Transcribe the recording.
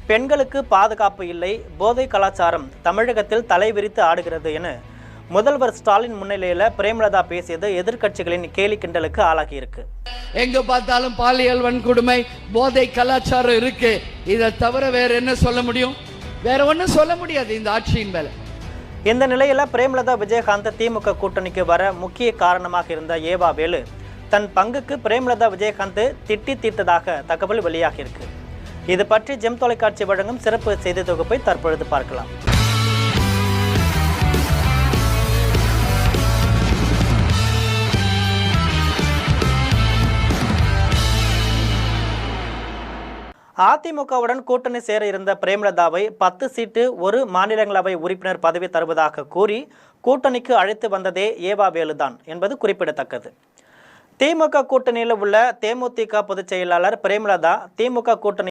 பெண்களுக்கு பாதுகாப்பு இல்லை, போதை கலாச்சாரம் தமிழகத்தில் தலைவிரித்து ஆடுகிறது என முதல்வர் ஸ்டாலின் முன்னிலையில் பிரேமலதா பேசியது எதிர்க்கட்சிகளின் கேலி கிண்டலுக்கு ஆளாகியிருக்கு. எங்க பார்த்தாலும் பாலியல் வன்கொடுமை, போதை கலாச்சாரம் இருக்கு. இதை தவிர வேற என்ன சொல்ல முடியும்? வேற ஒன்றும் சொல்ல முடியாது இந்த ஆட்சியின் மேல. இந்த நிலையில பிரேமலதா விஜயகாந்த் திமுக கூட்டணிக்கு வர முக்கிய காரணமாக இருந்த ஏவா வேலு தன் பங்குக்கு பிரேமலதா விஜயகாந்த் திட்டி தீர்த்ததாக தகவல் வெளியாகியிருக்கு. இது பற்றி ஜெம் தொலைக்காட்சி வழங்கும் சிறப்பு செய்தி தொகுப்பை தற்பொழுது பார்க்கலாம். அதிமுகவுடன் கூட்டணி சேர இருந்த பிரேமலதாவை 10 சீட்டு ஒரு மாநிலங்களவை உறுப்பினர் பதவி தருவதாக கூறி கூட்டணிக்கு அழைத்து வந்ததே ஏவா வேலுதான் என்பது குறிப்பிடத்தக்கது. திமுக கூட்டணியில் உள்ள தேமுதிக பொதுச் செயலாளர் பிரேமலதா திமுக கூட்டணி